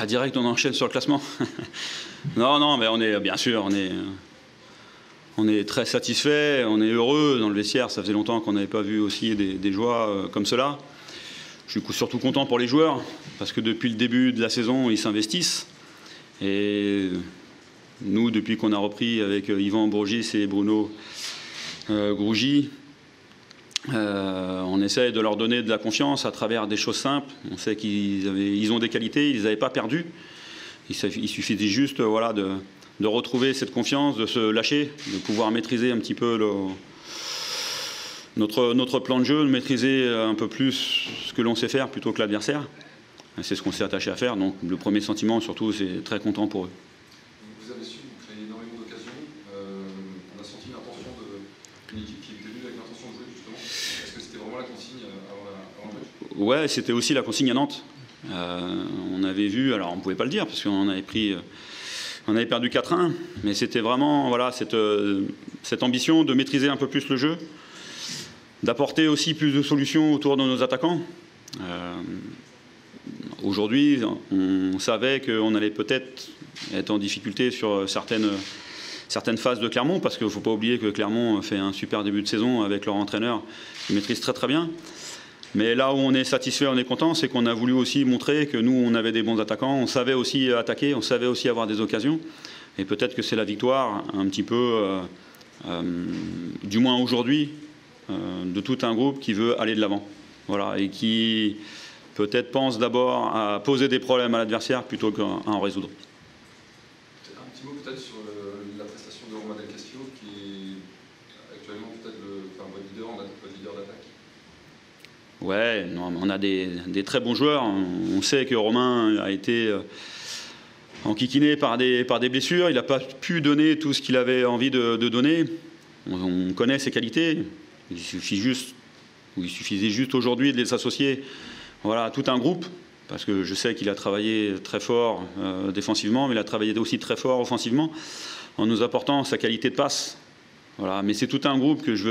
Direct, on enchaîne sur le classement. Non, mais on est, bien sûr, on est très satisfait, on est heureux dans le vestiaire. Ça faisait longtemps qu'on n'avait pas vu aussi des joies comme cela. Je suis surtout content pour les joueurs, parce que depuis le début de la saison, ils s'investissent. Et nous, depuis qu'on a repris avec Yvan Bourgis et Bruno Grougy, on essaie de leur donner de la confiance à travers des choses simples. On sait qu'ils ont des qualités, ils ne les avaient pas perdues. Il suffisait juste voilà, de retrouver cette confiance, de se lâcher, de pouvoir maîtriser un petit peu notre plan de jeu, de maîtriser un peu plus ce que l'on sait faire plutôt que l'adversaire. C'est ce qu'on s'est attaché à faire. Donc le premier sentiment, surtout, c'est très content pour eux. Vous avez su créer énormément d'occasions. On a senti une intention d'une équipe qui était venue avec l'intention de jouer, justement. Est-ce que c'était vraiment la consigne avant le match? Ouais, c'était aussi la consigne à Nantes. On avait vu, alors on ne pouvait pas le dire, parce qu'on avait pris... On avait perdu 4-1, mais c'était vraiment voilà, cette ambition de maîtriser un peu plus le jeu, d'apporter aussi plus de solutions autour de nos attaquants. Aujourd'hui, on savait qu'on allait peut-être être en difficulté sur certaines phases de Clermont, parce qu'il ne faut pas oublier que Clermont fait un super début de saison avec leur entraîneur qui maîtrise très très bien. Mais là où on est satisfait, on est content, c'est qu'on a voulu aussi montrer que nous, on avait des bons attaquants, on savait aussi attaquer, on savait aussi avoir des occasions. Et peut-être que c'est la victoire, un petit peu, du moins aujourd'hui, de tout un groupe qui veut aller de l'avant. Voilà, et qui peut-être pense d'abord à poser des problèmes à l'adversaire plutôt qu'à en résoudre. Un petit mot peut-être sur la prestation de Romain Del Castillo, qui est actuellement peut-être votre leader d'attaque. Ouais, non, on a des très bons joueurs. On sait que Romain a été enquiquiné par des blessures. Il n'a pas pu donner tout ce qu'il avait envie de donner. On connaît ses qualités. Il suffisait juste aujourd'hui de les associer voilà, à tout un groupe. Parce que je sais qu'il a travaillé très fort défensivement, mais il a travaillé aussi très fort offensivement, en nous apportant sa qualité de passe. Voilà, mais c'est tout un groupe que je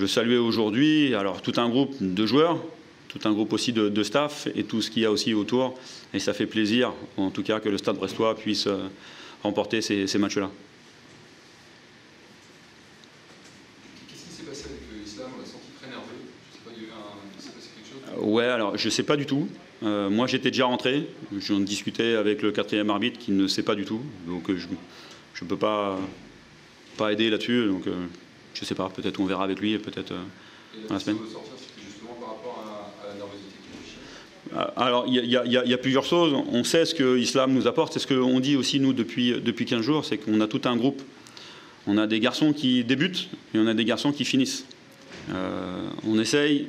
veux saluer aujourd'hui. Alors tout un groupe de joueurs, tout un groupe aussi de staff et tout ce qu'il y a aussi autour. Et ça fait plaisir, en tout cas, que le Stade Brestois puisse remporter ces matchs-là. Qu'est-ce qui s'est passé avec Islam? On l'a senti très nerveux. Je sais pas, il s'est passé quelque chose? Ouais, alors je ne sais pas du tout. Moi j'étais déjà rentré. J'en discutais avec le 4e arbitre qui ne sait pas du tout. Donc je ne peux pas aider là-dessus. Donc, je ne sais pas, peut-être on verra avec lui, peut-être dans la semaine. C'était justement par rapport à la nervosité. Alors, il y a plusieurs choses. On sait ce que l'islam nous apporte. C'est ce qu'on dit aussi, nous, depuis 15 jours, c'est qu'on a tout un groupe. On a des garçons qui débutent et on a des garçons qui finissent. On essaye,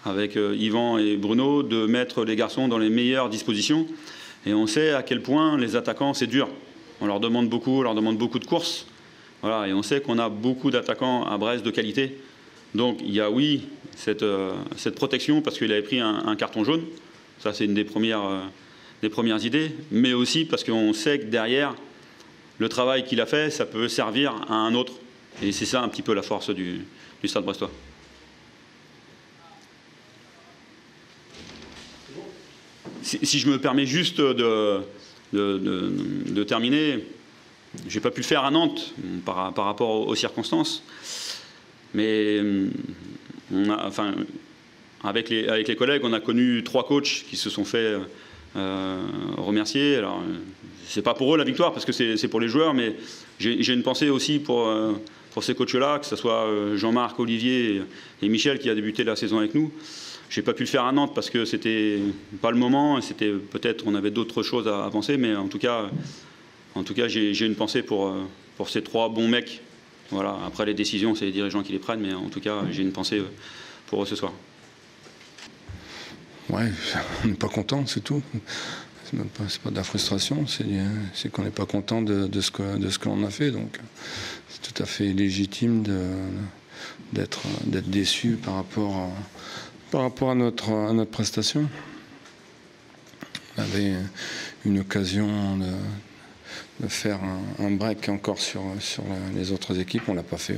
avec Yvan et Bruno, de mettre les garçons dans les meilleures dispositions. Et on sait à quel point les attaquants, c'est dur. On leur demande beaucoup de courses. Voilà, et on sait qu'on a beaucoup d'attaquants à Brest de qualité. Donc il y a oui cette protection parce qu'il avait pris un carton jaune. Ça c'est une des premières idées. Mais aussi parce qu'on sait que derrière, le travail qu'il a fait, ça peut servir à un autre. Et c'est ça un petit peu la force du Stade Brestois. Si je me permets juste de terminer... Je n'ai pas pu le faire à Nantes par rapport aux circonstances, mais avec les collègues, on a connu 3 coachs qui se sont fait remercier. Alors, c'est pas pour eux la victoire parce que c'est pour les joueurs, mais j'ai une pensée aussi pour ces coachs-là, que ce soit Jean-Marc, Olivier et Michel qui a débuté la saison avec nous. J'ai pas pu le faire à Nantes parce que c'était pas le moment et c'était peut-être on avait d'autres choses à penser, mais en tout cas, j'ai une pensée pour ces 3 bons mecs. Voilà. Après, les décisions, c'est les dirigeants qui les prennent, mais en tout cas, j'ai une pensée pour eux ce soir. Ouais, on n'est pas content, c'est tout. C'est pas de la frustration, c'est qu'on n'est pas content de ce que l'on a fait. Donc, c'est tout à fait légitime d'être déçu par rapport à notre prestation. On avait une occasion de faire un break encore sur les autres équipes. On l'a pas fait.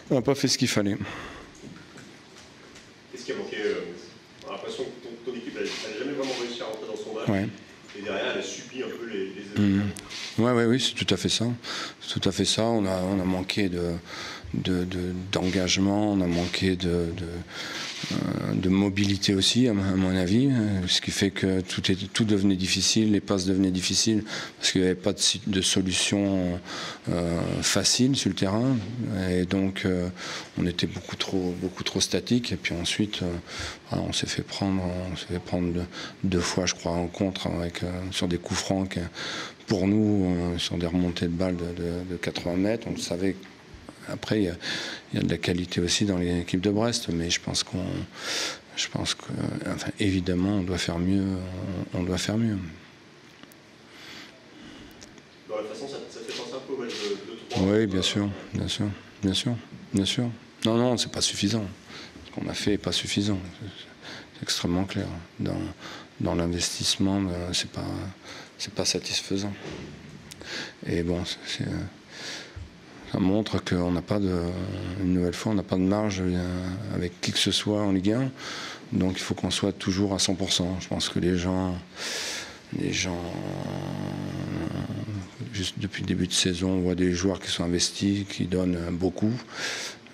On n'a pas fait ce qu'il fallait. Qu'est-ce qui a manqué? On a l'impression que ton équipe a n'a jamais vraiment réussi à rentrer dans son match. Ouais. Et derrière, elle a subi un peu les événements. Oui, c'est tout à fait ça. C'est tout à fait ça. On a manqué d'engagement, on a manqué de mobilité aussi, à mon avis, ce qui fait que tout devenait difficile, les passes devenaient difficiles parce qu'il n'y avait pas de solution facile sur le terrain, et donc on était beaucoup trop statique. Et puis ensuite, voilà, on s'est fait prendre deux fois, je crois, en contre sur des coups francs. Pour nous, sur des remontées de balles de 80 mètres, on le savait. Après, il y a de la qualité aussi dans l'équipe de Brest, mais je pense que, enfin, évidemment, on doit faire mieux. On doit faire mieux. Dans la façon, ça fait penser un peu au match de 3. Oui, bien sûr. Non, c'est pas suffisant. Ce qu'on a fait n'est pas suffisant. C'est extrêmement clair. Dans l'investissement, c'est pas satisfaisant. Et bon, ça montre qu'on n'a pas une nouvelle fois, on n'a pas de marge avec qui que ce soit en Ligue 1. Donc il faut qu'on soit toujours à 100%. Je pense que les gens, juste depuis le début de saison, on voit des joueurs qui sont investis, qui donnent beaucoup.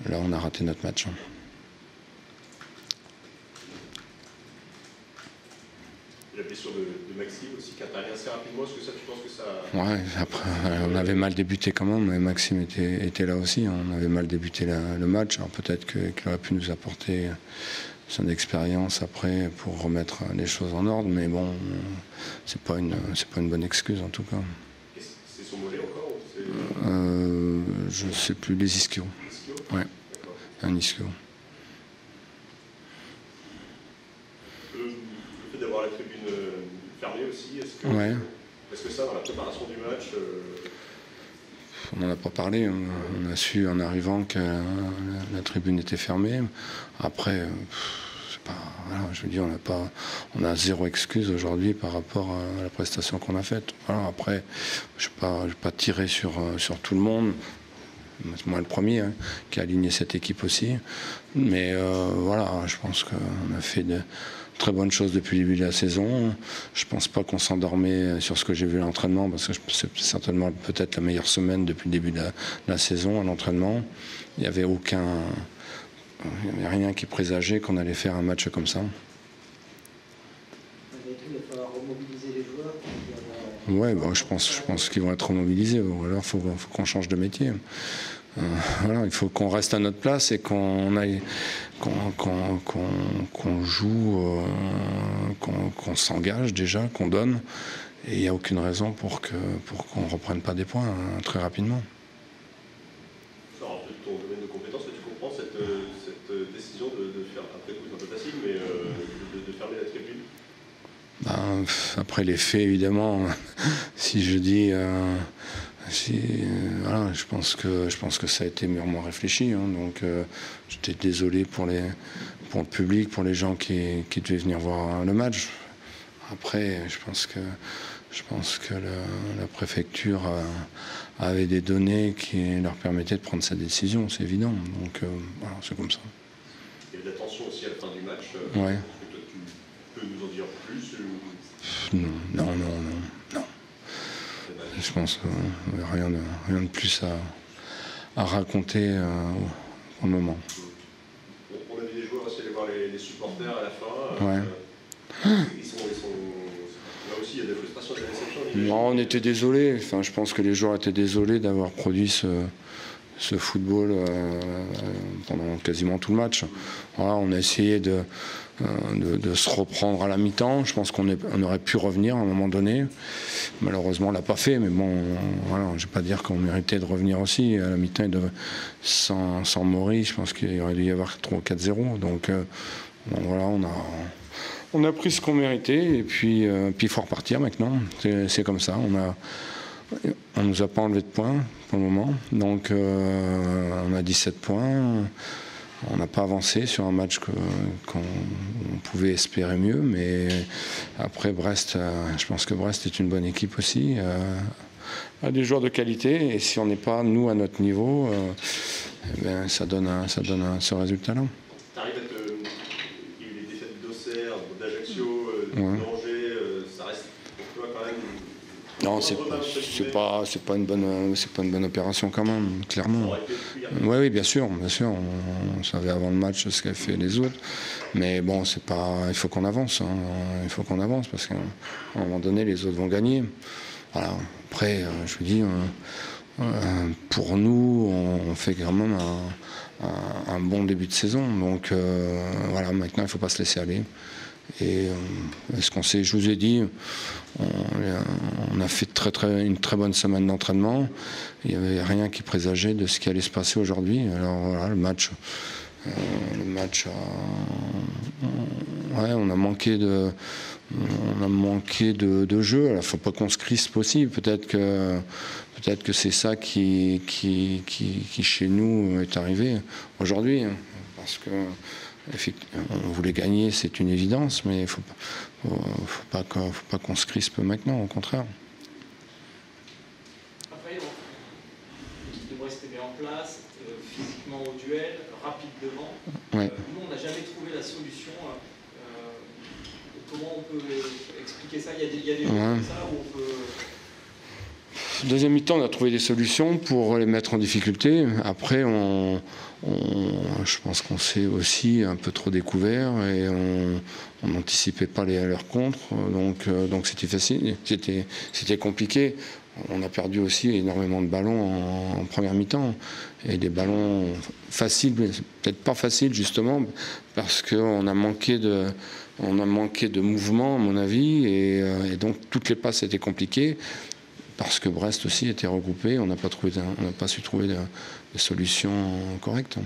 Là, on a raté notre match. La blessure de Maxime aussi, qui intervient assez rapidement. Est-ce que ça, tu penses que ça... Ouais, après, on avait mal débuté quand même, mais Maxime était là aussi. On avait mal débuté le match. Alors peut-être qu'il aurait pu nous apporter son expérience après pour remettre les choses en ordre, mais bon, c'est pas une bonne excuse en tout cas. C'est son mollet encore je sais plus, les ischios. Ouais, un ischio. D'avoir la tribune fermée aussi, est-ce que ça, dans la préparation du match... On n'en a pas parlé, on a su en arrivant que la tribune était fermée. Après, voilà, je veux dire, on a zéro excuse aujourd'hui par rapport à la prestation qu'on a faite. Voilà, après, je ne vais pas tirer sur tout le monde. C'est moi le premier qui a aligné cette équipe aussi. Mais voilà, je pense qu'on a fait de très bonnes choses depuis le début de la saison. Je ne pense pas qu'on s'endormait sur ce que j'ai vu à l'entraînement, parce que c'est certainement peut-être la meilleure semaine depuis le début de la saison à l'entraînement. Il n'y avait rien qui présageait qu'on allait faire un match comme ça. Malgré tout, il va falloir remobiliser les joueurs. Oui, bon, je pense qu'ils vont être remobilisés. Alors il faut qu'on change de métier. Voilà, il faut qu'on reste à notre place et qu'on joue, qu'on s'engage déjà, qu'on donne. Et il n'y a aucune raison pour qu'on ne reprenne pas des points très rapidement. Ça rentre de ton domaine de compétence, tu comprends cette décision de faire, après coup c'est un peu facile, mais de fermer la tribune? Après les faits, évidemment, si je dis... voilà, je pense que ça a été mûrement réfléchi. Donc j'étais désolé pour le public, pour les gens qui devaient venir voir le match. Après, je pense que la préfecture avait des données qui leur permettaient de prendre cette décision, c'est évident. Donc voilà, c'est comme ça. Il y avait de la tension aussi à la fin du match. Ouais. Est-ce que toi, tu peux nous en dire plus Non. Je pense qu'il n'y a rien de plus à raconter pour le moment. On a vu des joueurs aussi aller voir les supporters à la fin. Ouais. Là aussi, il y a des frustrations, des déceptions. Non, on était désolés. Enfin, je pense que les joueurs étaient désolés d'avoir produit ce football pendant quasiment tout le match. Voilà, on a essayé de se reprendre à la mi-temps. Je pense qu'on aurait pu revenir à un moment donné. Malheureusement, on ne l'a pas fait, mais bon, voilà, je ne vais pas dire qu'on méritait de revenir aussi. À la mi-temps, sans Maury, je pense qu'il aurait dû y avoir 3 ou 4-0. Donc voilà, on a pris ce qu'on méritait, et puis il faut repartir maintenant. C'est comme ça. On ne nous a pas enlevé de points pour le moment. Donc on a 17 points. On n'a pas avancé sur un match qu'on pouvait espérer mieux, mais après Brest, je pense que Brest est une bonne équipe aussi, a des joueurs de qualité, et si on n'est pas, nous, à notre niveau, ça donne ce résultat-là. Il y a eu les défaites d'Auxerre, d'Ajaccio, danger, ça reste pour toi quand même. Non, c'est pas une bonne opération quand même, clairement. Oui, bien sûr. On savait avant le match ce qu'avaient fait les autres, mais bon, il faut qu'on avance. Il faut qu'on avance parce qu'à un moment donné, les autres vont gagner. Voilà. Après, je vous dis, pour nous, on fait quand même un bon début de saison. Donc voilà, maintenant, il ne faut pas se laisser aller. Et ce qu'on sait, je vous ai dit, on a fait une très bonne semaine d'entraînement. Il n'y avait rien qui présageait de ce qui allait se passer aujourd'hui. Alors voilà, le match, on a manqué de jeu. Il ne faut pas qu'on se crispe aussi. Peut-être que c'est ça qui chez nous est arrivé aujourd'hui, parce que on voulait gagner, c'est une évidence, mais il ne faut pas qu'on se crispe maintenant, au contraire. Après, l'équipe de Brest est bien en place, physiquement au duel, rapide devant. Ouais. Nous, on n'a jamais trouvé la solution. Comment on peut expliquer ça? Il y a des choses comme ça où on peut... Deuxième mi-temps, on a trouvé des solutions pour les mettre en difficulté. Après, je pense qu'on s'est aussi un peu trop découvert et on n'anticipait pas leurs contres. Donc c'était facile, c'était compliqué. On a perdu aussi énormément de ballons en première mi-temps. Et des ballons faciles, peut-être pas faciles justement, parce qu'on a manqué de mouvement, à mon avis. Et donc toutes les passes étaient compliquées. Parce que Brest aussi était regroupé, on n'a pas su trouver de solution correcte.